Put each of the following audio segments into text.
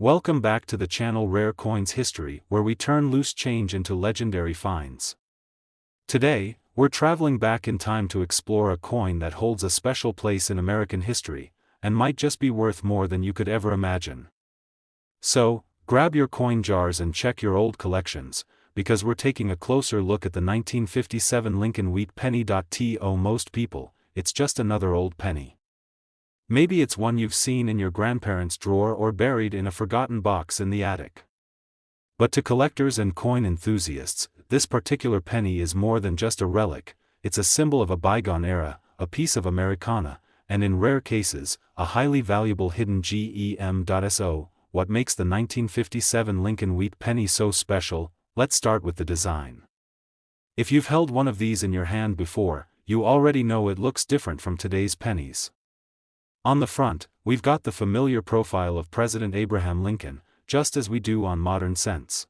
Welcome back to the channel Rare Coins History, where we turn loose change into legendary finds. Today, we're traveling back in time to explore a coin that holds a special place in American history, and might just be worth more than you could ever imagine. So, grab your coin jars and check your old collections, because we're taking a closer look at the 1957 Lincoln Wheat penny. To most people, it's just another old penny. Maybe it's one you've seen in your grandparents' drawer or buried in a forgotten box in the attic. But to collectors and coin enthusiasts, this particular penny is more than just a relic. It's a symbol of a bygone era, a piece of Americana, and in rare cases, a highly valuable hidden gem. So, what makes the 1957 Lincoln Wheat penny so special? Let's start with the design. If you've held one of these in your hand before, you already know it looks different from today's pennies. On the front, we've got the familiar profile of President Abraham Lincoln, just as we do on modern cents.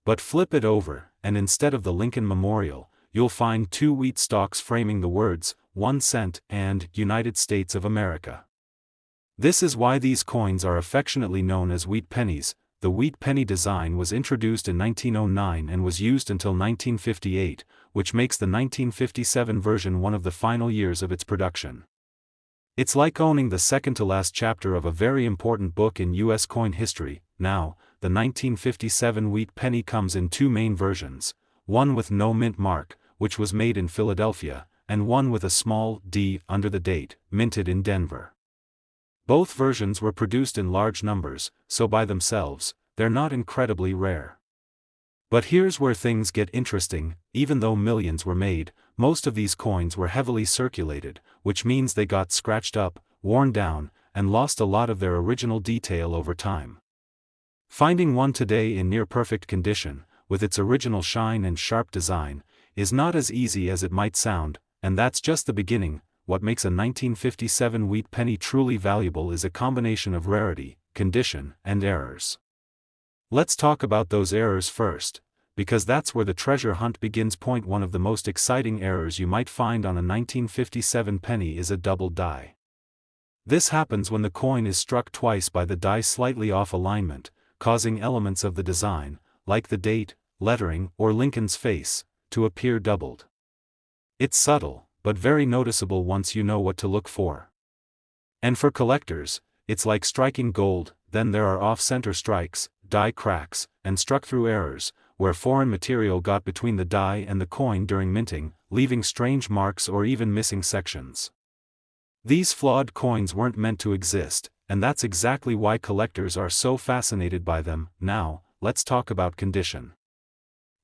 But flip it over, and instead of the Lincoln Memorial, you'll find two wheat stalks framing the words, 1 cent, and United States of America. This is why these coins are affectionately known as wheat pennies. The wheat penny design was introduced in 1909 and was used until 1958, which makes the 1957 version one of the final years of its production. It's like owning the second-to-last chapter of a very important book in U.S. coin history. Now, the 1957 wheat penny comes in two main versions, one with no mint mark, which was made in Philadelphia, and one with a small D under the date, minted in Denver. Both versions were produced in large numbers, so by themselves, they're not incredibly rare. But here's where things get interesting. Even though millions were made, most of these coins were heavily circulated, which means they got scratched up, worn down, and lost a lot of their original detail over time. Finding one today in near-perfect condition, with its original shine and sharp design, is not as easy as it might sound, and that's just the beginning. What makes a 1957 wheat penny truly valuable is a combination of rarity, condition, and errors. Let's talk about those errors first, because that's where the treasure hunt begins. Point one of the most exciting errors you might find on a 1957 penny is a double die. This happens when the coin is struck twice by the die slightly off alignment, causing elements of the design, like the date, lettering, or Lincoln's face, to appear doubled. It's subtle, but very noticeable once you know what to look for. And for collectors, it's like striking gold. Then there are off-center strikes, die cracks, and struck-through errors, where foreign material got between the die and the coin during minting, leaving strange marks or even missing sections. These flawed coins weren't meant to exist, and that's exactly why collectors are so fascinated by them. Now, let's talk about condition.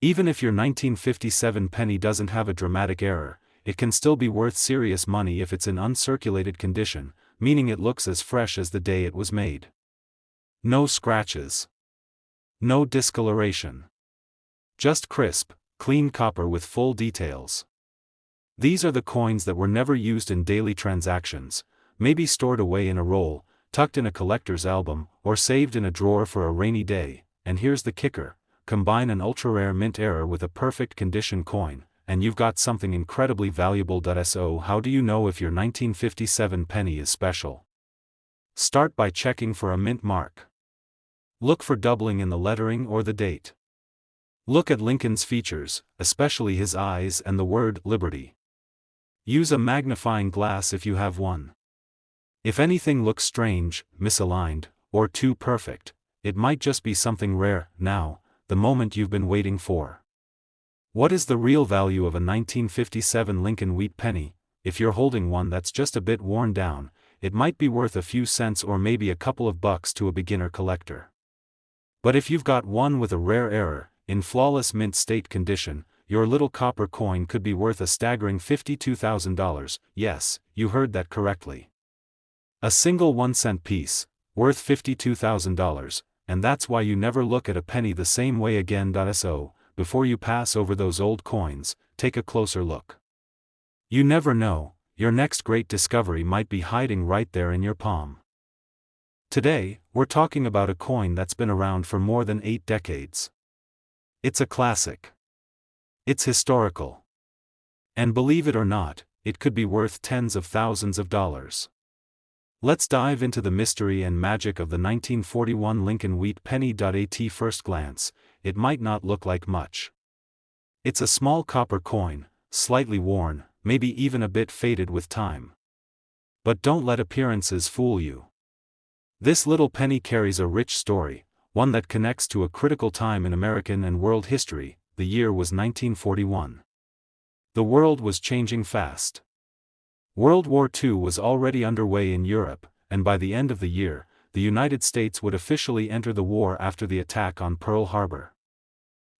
Even if your 1957 penny doesn't have a dramatic error, it can still be worth serious money if it's in uncirculated condition, meaning it looks as fresh as the day it was made. No scratches. No discoloration. Just crisp, clean copper with full details. These are the coins that were never used in daily transactions, maybe stored away in a roll, tucked in a collector's album, or saved in a drawer for a rainy day. And here's the kicker: combine an ultra-rare mint error with a perfect condition coin, and you've got something incredibly valuable. So how do you know if your 1957 penny is special? Start by checking for a mint mark. Look for doubling in the lettering or the date. Look at Lincoln's features, especially his eyes and the word Liberty. Use a magnifying glass if you have one. If anything looks strange, misaligned, or too perfect, it might just be something rare. Now, the moment you've been waiting for. What is the real value of a 1957 Lincoln Wheat penny? If you're holding one that's just a bit worn down, it might be worth a few cents or maybe a couple of bucks to a beginner collector. But if you've got one with a rare error, in flawless mint state condition, your little copper coin could be worth a staggering $52,000. Yes, you heard that correctly. A single 1-cent piece, worth $52,000, and that's why you never look at a penny the same way again. So, before you pass over those old coins, take a closer look. You never know, your next great discovery might be hiding right there in your palm. Today, we're talking about a coin that's been around for more than 8 decades. It's a classic. It's historical. And believe it or not, it could be worth tens of thousands of dollars. Let's dive into the mystery and magic of the 1941 Lincoln Wheat Penny. At first glance, it might not look like much. It's a small copper coin, slightly worn, maybe even a bit faded with time. But don't let appearances fool you. This little penny carries a rich story, one that connects to a critical time in American and world history. The year was 1941. The world was changing fast. World War II was already underway in Europe, and by the end of the year, the United States would officially enter the war after the attack on Pearl Harbor.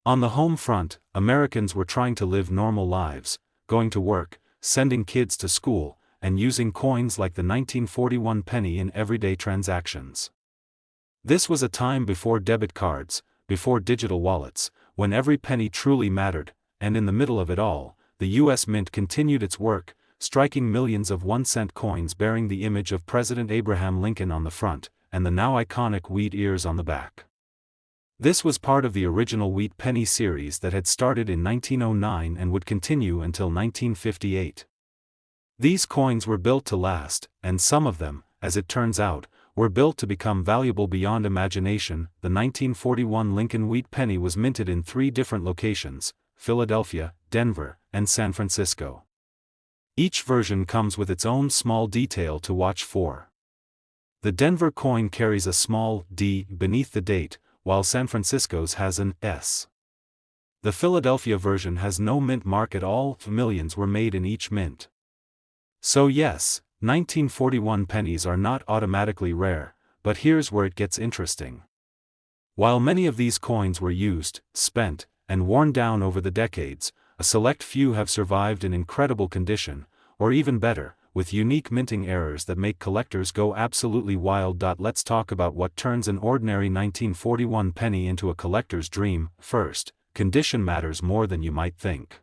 On the home front, Americans were trying to live normal lives, going to work, sending kids to school, and using coins like the 1941 penny in everyday transactions. This was a time before debit cards, before digital wallets, when every penny truly mattered, and in the middle of it all, the U.S. Mint continued its work, striking millions of 1-cent coins bearing the image of President Abraham Lincoln on the front, and the now iconic wheat ears on the back. This was part of the original Wheat Penny series that had started in 1909 and would continue until 1958. These coins were built to last, and some of them, as it turns out, were built to become valuable beyond imagination. The 1941 Lincoln Wheat Penny was minted in 3 different locations: Philadelphia, Denver, and San Francisco. Each version comes with its own small detail to watch for. The Denver coin carries a small D beneath the date, while San Francisco's has an S. The Philadelphia version has no mint mark at all. Millions were made in each mint. So yes, 1941 pennies are not automatically rare, but here's where it gets interesting. While many of these coins were used, spent, and worn down over the decades, a select few have survived in incredible condition, or even better, with unique minting errors that make collectors go absolutely wild. Let's talk about what turns an ordinary 1941 penny into a collector's dream. First, condition matters more than you might think.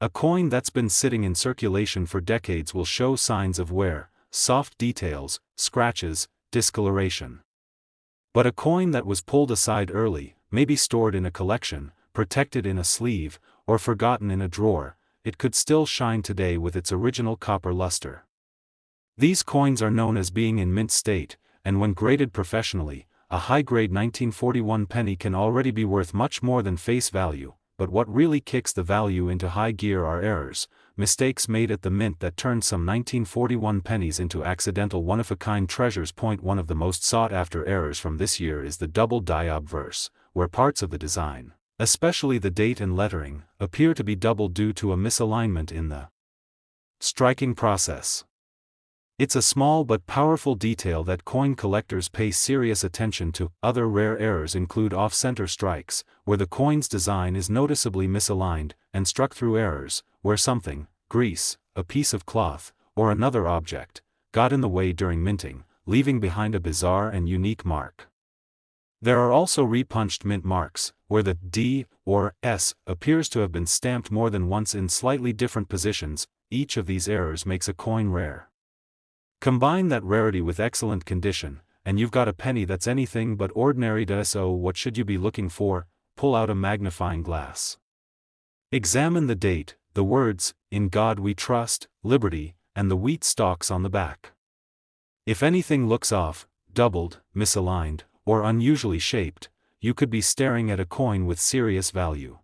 A coin that's been sitting in circulation for decades will show signs of wear, soft details, scratches, discoloration. But a coin that was pulled aside early, maybe stored in a collection, protected in a sleeve, or forgotten in a drawer, it could still shine today with its original copper luster. These coins are known as being in mint state, and when graded professionally, a high-grade 1941 penny can already be worth much more than face value. But what really kicks the value into high gear are errors, mistakes made at the mint that turned some 1941 pennies into accidental one-of-a-kind treasures. One of the most sought-after errors from this year is the double die obverse, where parts of the design, especially the date and lettering, appear to be doubled due to a misalignment in the striking process. It's a small but powerful detail that coin collectors pay serious attention to. Other rare errors include off-center strikes, where the coin's design is noticeably misaligned, and struck-through errors, where something, grease, a piece of cloth, or another object, got in the way during minting, leaving behind a bizarre and unique mark. There are also repunched mint marks, where the D or S appears to have been stamped more than once in slightly different positions. Each of these errors makes a coin rare. Combine that rarity with excellent condition, and you've got a penny that's anything but ordinary. So what should you be looking for? Pull out a magnifying glass. Examine the date, the words, "In God We Trust," "Liberty," and the wheat stalks on the back. If anything looks off, doubled, misaligned, or unusually shaped, you could be staring at a coin with serious value.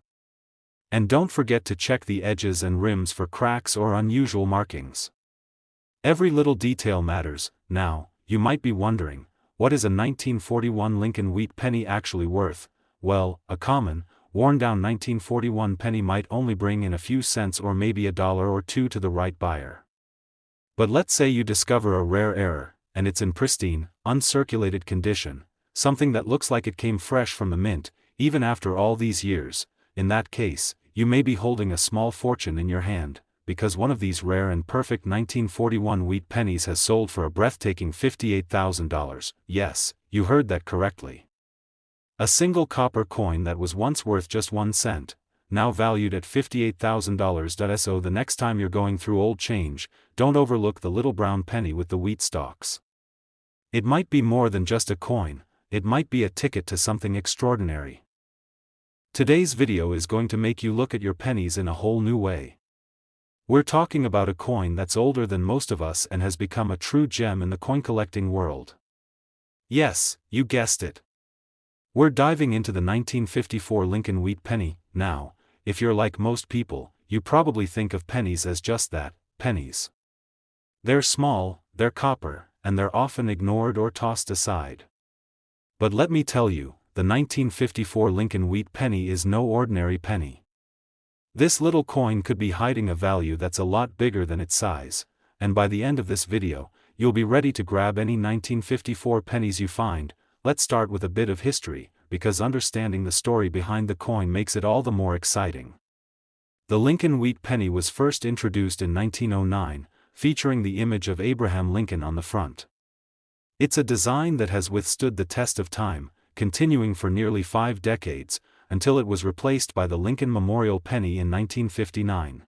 And don't forget to check the edges and rims for cracks or unusual markings. Every little detail matters. Now, you might be wondering, what is a 1941 Lincoln Wheat Penny actually worth? Well, a common, worn-down 1941 penny might only bring in a few cents or maybe $1 or $2 to the right buyer. But let's say you discover a rare error, and it's in pristine, uncirculated condition, something that looks like it came fresh from the mint, even after all these years. In that case, you may be holding a small fortune in your hand, because one of these rare and perfect 1941 wheat pennies has sold for a breathtaking $58,000. Yes, you heard that correctly. A single copper coin that was once worth just 1 cent, now valued at $58,000. So the next time you're going through old change, don't overlook the little brown penny with the wheat stalks. It might be more than just a coin, it might be a ticket to something extraordinary. Today's video is going to make you look at your pennies in a whole new way. We're talking about a coin that's older than most of us and has become a true gem in the coin collecting world. Yes, you guessed it. We're diving into the 1954 Lincoln Wheat penny. Now, if you're like most people, you probably think of pennies as just that, pennies. They're small, they're copper, and they're often ignored or tossed aside. But let me tell you, the 1954 Lincoln Wheat penny is no ordinary penny. This little coin could be hiding a value that's a lot bigger than its size, and by the end of this video, you'll be ready to grab any 1954 pennies you find. Let's start with a bit of history, because understanding the story behind the coin makes it all the more exciting. The Lincoln Wheat penny was first introduced in 1909, featuring the image of Abraham Lincoln on the front. It's a design that has withstood the test of time, continuing for nearly 5 decades, until it was replaced by the Lincoln Memorial penny in 1959.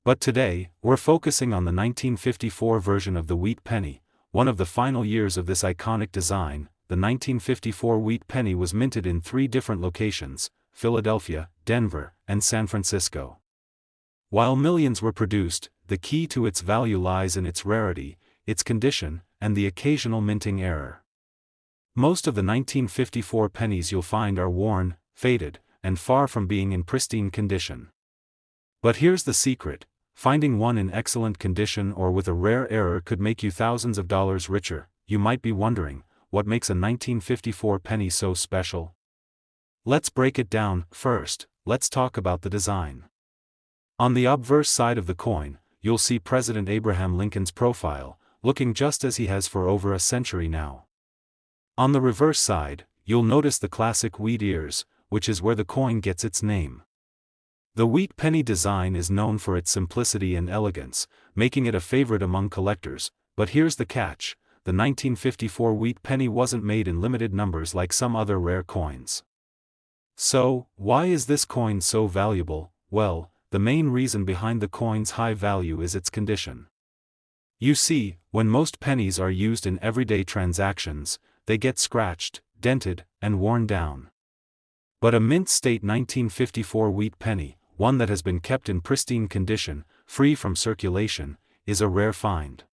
But today, we're focusing on the 1954 version of the Wheat penny, one of the final years of this iconic design. The 1954 Wheat penny was minted in 3 different locations: Philadelphia, Denver, and San Francisco. While millions were produced, the key to its value lies in its rarity, its condition, and the occasional minting error. Most of the 1954 pennies you'll find are worn, faded, and far from being in pristine condition. But here's the secret: finding one in excellent condition or with a rare error could make you thousands of dollars richer. You might be wondering, what makes a 1954 penny so special? Let's break it down. First, let's talk about the design. On the obverse side of the coin, you'll see President Abraham Lincoln's profile, looking just as he has for over a century now. On the reverse side, you'll notice the classic wheat ears, which is where the coin gets its name. The Wheat penny design is known for its simplicity and elegance, making it a favorite among collectors. But here's the catch: the 1954 Wheat penny wasn't made in limited numbers like some other rare coins. So, why is this coin so valuable? Well, the main reason behind the coin's high value is its condition. You see, when most pennies are used in everyday transactions, they get scratched, dented, and worn down. But a mint-state 1954 Wheat penny, one that has been kept in pristine condition, free from circulation, is a rare find.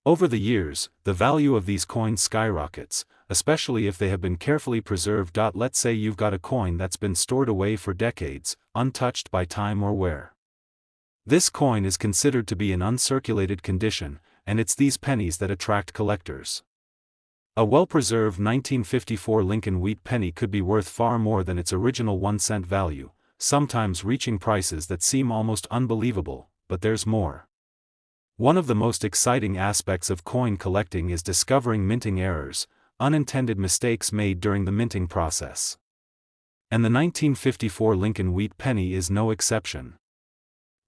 Over the years, the value of these coins skyrockets, especially if they have been carefully preserved. Let's say you've got a coin that's been stored away for decades, untouched by time or wear. This coin is considered to be in uncirculated condition, and it's these pennies that attract collectors. A well-preserved 1954 Lincoln Wheat penny could be worth far more than its original 1-cent value, sometimes reaching prices that seem almost unbelievable. But there's more. One of the most exciting aspects of coin collecting is discovering minting errors, unintended mistakes made during the minting process. And the 1954 Lincoln Wheat penny is no exception.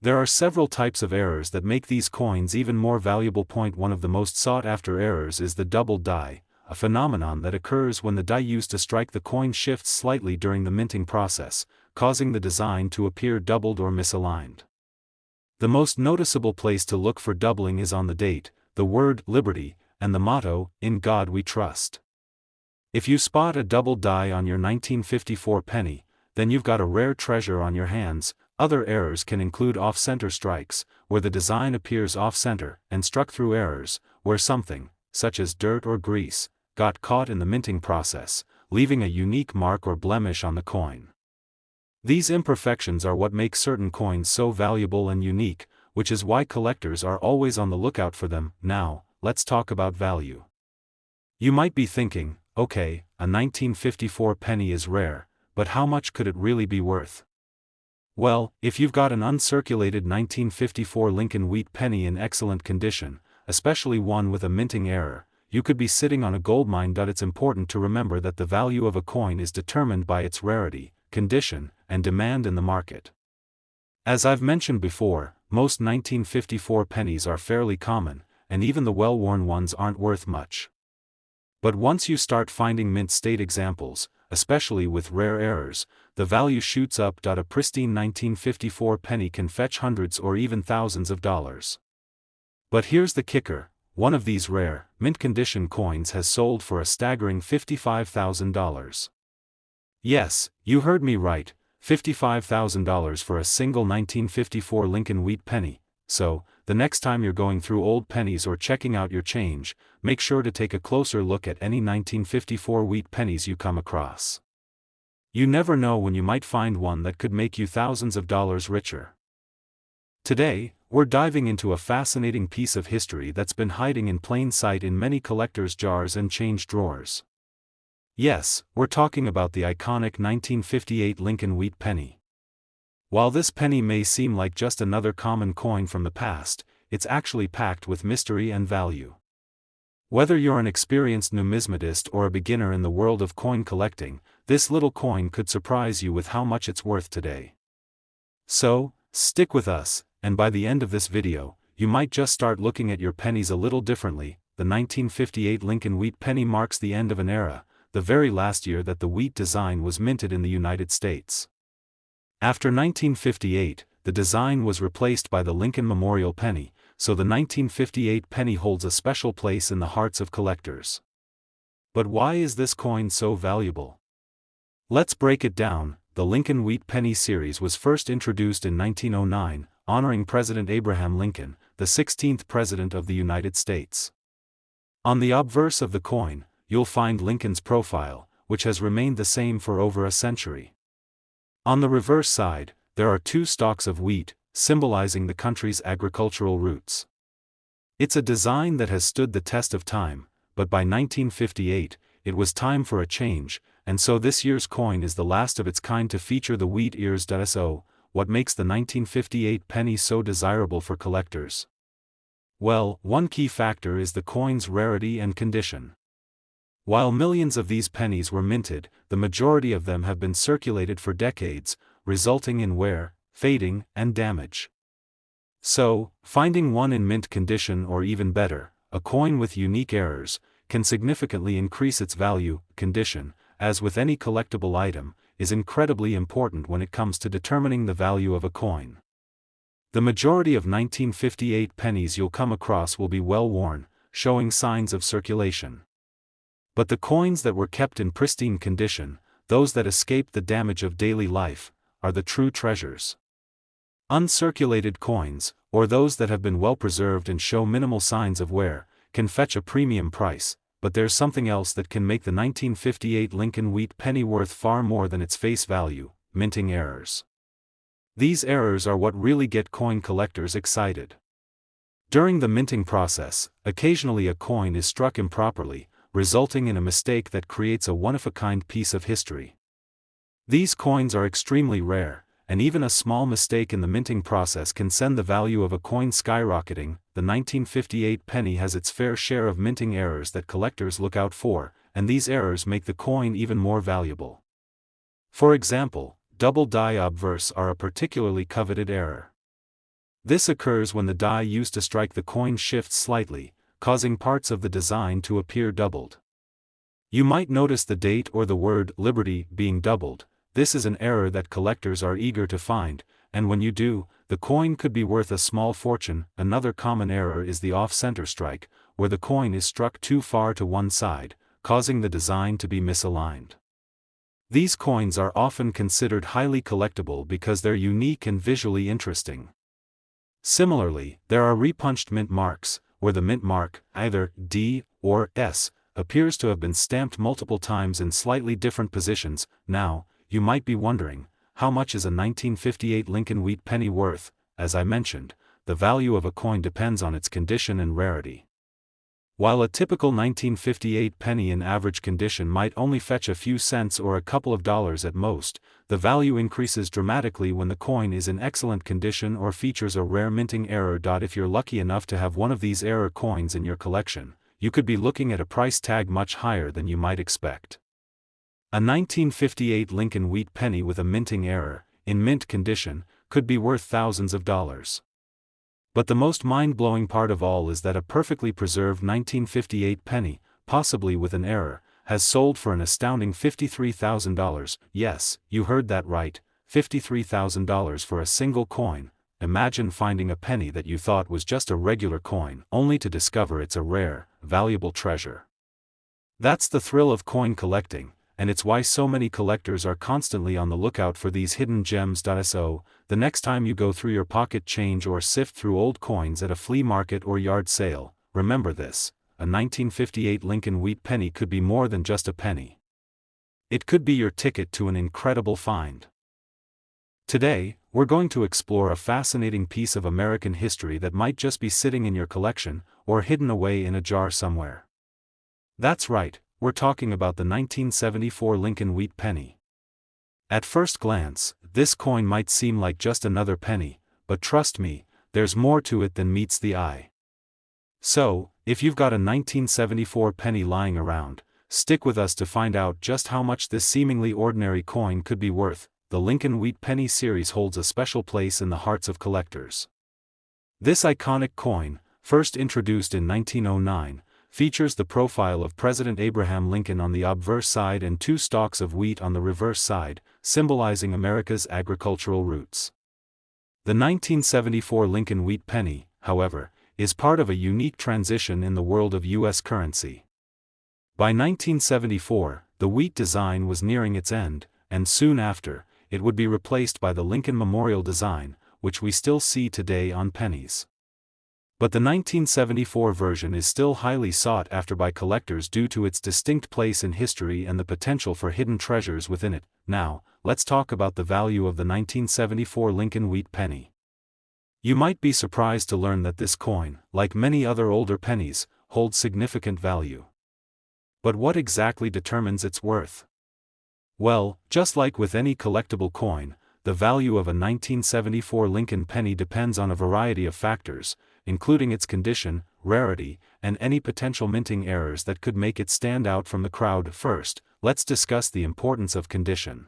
There are several types of errors that make these coins even more valuable. One of the most sought-after errors is the double die, a phenomenon that occurs when the die used to strike the coin shifts slightly during the minting process, causing the design to appear doubled or misaligned. The most noticeable place to look for doubling is on the date, the word "Liberty," and the motto, "In God We Trust." If you spot a double die on your 1954 penny, then you've got a rare treasure on your hands. Other errors can include off-center strikes, where the design appears off-center, and struck-through errors, where something, such as dirt or grease, got caught in the minting process, leaving a unique mark or blemish on the coin. These imperfections are what make certain coins so valuable and unique, which is why collectors are always on the lookout for them. Now, let's talk about value. You might be thinking, okay, a 1954 penny is rare, but how much could it really be worth? Well, if you've got an uncirculated 1954 Lincoln Wheat penny in excellent condition, especially one with a minting error, you could be sitting on a goldmine. It's important to remember that the value of a coin is determined by its rarity, condition, and demand in the market. As I've mentioned before, most 1954 pennies are fairly common, and even the well-worn ones aren't worth much. But once you start finding mint-state examples, especially with rare errors, the value shoots up. A pristine 1954 penny can fetch hundreds or even thousands of dollars. But here's the kicker: one of these rare, mint-condition coins has sold for a staggering $55,000. Yes, you heard me right, $55,000 for a single 1954 Lincoln wheat penny. So, the next time you're going through old pennies or checking out your change, make sure to take a closer look at any 1954 wheat pennies you come across. You never know when you might find one that could make you thousands of dollars richer. Today, we're diving into a fascinating piece of history that's been hiding in plain sight in many collectors' jars and change drawers. Yes, we're talking about the iconic 1958 Lincoln wheat penny. While this penny may seem like just another common coin from the past, it's actually packed with mystery and value. Whether you're an experienced numismatist or a beginner in the world of coin collecting, this little coin could surprise you with how much it's worth today. So, stick with us, and by the end of this video, you might just start looking at your pennies a little differently. The 1958 Lincoln wheat penny marks the end of an era, the very last year that the wheat design was minted in the United States. After 1958, the design was replaced by the Lincoln Memorial penny, so the 1958 penny holds a special place in the hearts of collectors. But why is this coin so valuable? Let's break it down. The Lincoln Wheat Penny series was first introduced in 1909, honoring President Abraham Lincoln, the 16th President of the United States. On the obverse of the coin, you'll find Lincoln's profile, which has remained the same for over a century. On the reverse side, there are two stalks of wheat, symbolizing the country's agricultural roots. It's a design that has stood the test of time, but by 1958, it was time for a change, and so this year's coin is the last of its kind to feature the wheat ears. So, what makes the 1958 penny so desirable for collectors? Well, one key factor is the coin's rarity and condition. While millions of these pennies were minted, the majority of them have been circulated for decades, resulting in wear, fading, and damage. So, finding one in mint condition or even better, a coin with unique errors, can significantly increase its value. Condition, as with any collectible item, is incredibly important when it comes to determining the value of a coin. The majority of 1958 pennies you'll come across will be well worn, showing signs of circulation. But the coins that were kept in pristine condition, those that escaped the damage of daily life, are the true treasures. Uncirculated coins, or those that have been well preserved and show minimal signs of wear, can fetch a premium price, but there's something else that can make the 1958 Lincoln wheat penny worth far more than its face value: minting errors. These errors are what really get coin collectors excited. During the minting process, occasionally a coin is struck improperly, resulting in a mistake that creates a one-of-a-kind piece of history. These coins are extremely rare, and even a small mistake in the minting process can send the value of a coin skyrocketing. The 1958 penny has its fair share of minting errors that collectors look out for, and these errors make the coin even more valuable. For example, double die obverse are a particularly coveted error. This occurs when the die used to strike the coin shifts slightly, causing parts of the design to appear doubled. You might notice the date or the word Liberty being doubled. This is an error that collectors are eager to find, and when you do, the coin could be worth a small fortune. Another common error is the off-center strike, where the coin is struck too far to one side, causing the design to be misaligned. These coins are often considered highly collectible because they're unique and visually interesting. Similarly, there are repunched mint marks, where the mint mark, either D or S, appears to have been stamped multiple times in slightly different positions. Now, you might be wondering, how much is a 1958 Lincoln wheat penny worth? As I mentioned, the value of a coin depends on its condition and rarity. While a typical 1958 penny in average condition might only fetch a few cents or a couple of dollars at most, the value increases dramatically when the coin is in excellent condition or features a rare minting error. If you're lucky enough to have one of these error coins in your collection, you could be looking at a price tag much higher than you might expect. A 1958 Lincoln wheat penny with a minting error, in mint condition, could be worth thousands of dollars. But the most mind-blowing part of all is that a perfectly preserved 1958 penny, possibly with an error, has sold for an astounding $53,000. Yes, you heard that right, $53,000 for a single coin. Imagine finding a penny that you thought was just a regular coin, only to discover it's a rare, valuable treasure. That's the thrill of coin collecting, and it's why so many collectors are constantly on the lookout for these hidden gems. So, the next time you go through your pocket change or sift through old coins at a flea market or yard sale, remember this: a 1958 Lincoln wheat penny could be more than just a penny. It could be your ticket to an incredible find. Today, we're going to explore a fascinating piece of American history that might just be sitting in your collection, or hidden away in a jar somewhere. That's right, we're talking about the 1974 Lincoln wheat penny. At first glance, this coin might seem like just another penny, but trust me, there's more to it than meets the eye. So, if you've got a 1974 penny lying around, stick with us to find out just how much this seemingly ordinary coin could be worth. The Lincoln Wheat Penny series holds a special place in the hearts of collectors. This iconic coin, first introduced in 1909, features the profile of President Abraham Lincoln on the obverse side and two stalks of wheat on the reverse side, symbolizing America's agricultural roots. The 1974 Lincoln Wheat Penny, however, is part of a unique transition in the world of U.S. currency. By 1974, the wheat design was nearing its end, and soon after, it would be replaced by the Lincoln Memorial design, which we still see today on pennies. But the 1974 version is still highly sought after by collectors due to its distinct place in history and the potential for hidden treasures within it. Now, let's talk about the value of the 1974 Lincoln wheat penny. You might be surprised to learn that this coin, like many other older pennies, holds significant value. But what exactly determines its worth? Well, just like with any collectible coin, the value of a 1974 Lincoln penny depends on a variety of factors, including its condition, rarity, and any potential minting errors that could make it stand out from the crowd. First, let's discuss the importance of condition.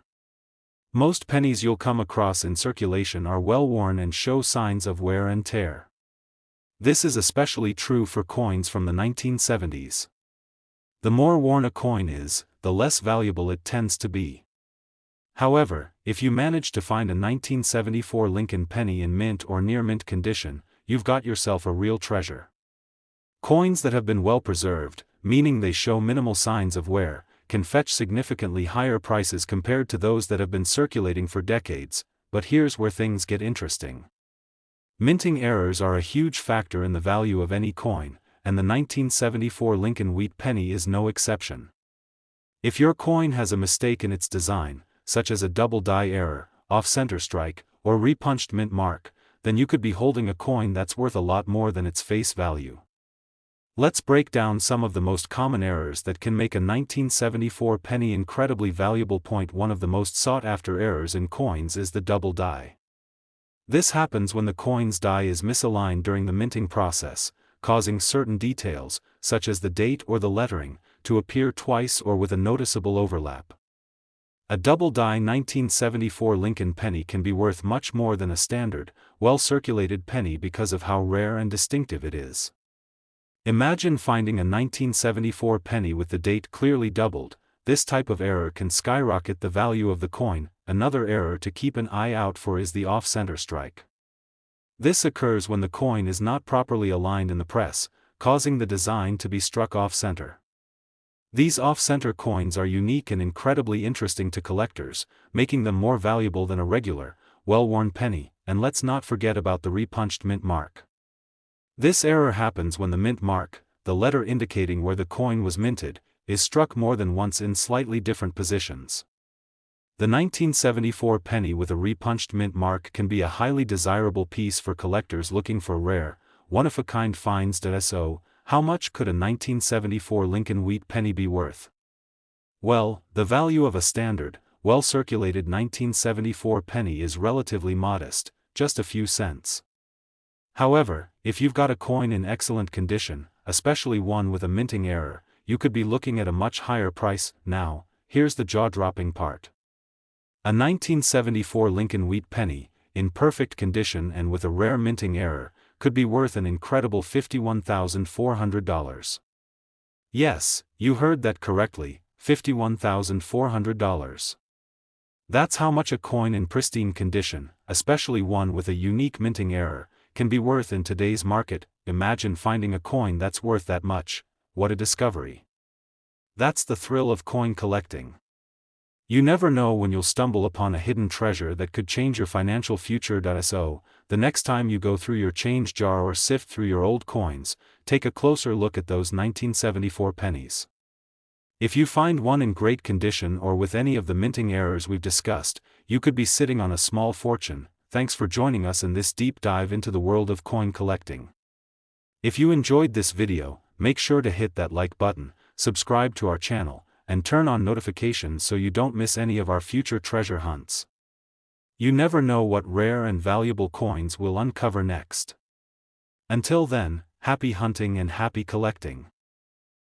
Most pennies you'll come across in circulation are well worn and show signs of wear and tear. This is especially true for coins from the 1970s. The more worn a coin is, the less valuable it tends to be. However, if you manage to find a 1974 Lincoln penny in mint or near mint condition, you've got yourself a real treasure. Coins that have been well preserved, meaning they show minimal signs of wear, can fetch significantly higher prices compared to those that have been circulating for decades. But here's where things get interesting. Minting errors are a huge factor in the value of any coin, and the 1974 Lincoln wheat penny is no exception. If your coin has a mistake in its design, such as a double die error, off-center strike, or repunched mint mark, then you could be holding a coin that's worth a lot more than its face value. Let's break down some of the most common errors that can make a 1974 penny incredibly valuable. One of the most sought-after errors in coins is the double die. This happens when the coin's die is misaligned during the minting process, causing certain details, such as the date or the lettering, to appear twice or with a noticeable overlap. A double die 1974 Lincoln penny can be worth much more than a standard, well-circulated penny because of how rare and distinctive it is. Imagine finding a 1974 penny with the date clearly doubled. This type of error can skyrocket the value of the coin. Another error to keep an eye out for is the off-center strike. This occurs when the coin is not properly aligned in the press, causing the design to be struck off-center. These off-center coins are unique and incredibly interesting to collectors, making them more valuable than a regular, well-worn penny. And let's not forget about the repunched mint mark. This error happens when the mint mark, the letter indicating where the coin was minted, is struck more than once in slightly different positions. The 1974 penny with a repunched mint mark can be a highly desirable piece for collectors looking for rare, one-of-a-kind finds. So, how much could a 1974 Lincoln wheat penny be worth? Well, the value of a standard, well-circulated 1974 penny is relatively modest, just a few cents. However, if you've got a coin in excellent condition, especially one with a minting error, you could be looking at a much higher price. Now, here's the jaw-dropping part. A 1974 Lincoln wheat penny, in perfect condition and with a rare minting error, could be worth an incredible $51,400. Yes, you heard that correctly, $51,400. That's how much a coin in pristine condition, especially one with a unique minting error, can be worth in today's market. Imagine finding a coin that's worth that much. What a discovery. That's the thrill of coin collecting. You never know when you'll stumble upon a hidden treasure that could change your financial future. So, the next time you go through your change jar or sift through your old coins, take a closer look at those 1974 pennies. If you find one in great condition or with any of the minting errors we've discussed, you could be sitting on a small fortune. Thanks for joining us in this deep dive into the world of coin collecting. If you enjoyed this video, make sure to hit that like button, subscribe to our channel, and turn on notifications so you don't miss any of our future treasure hunts. You never know what rare and valuable coins we'll uncover next. Until then, happy hunting and happy collecting.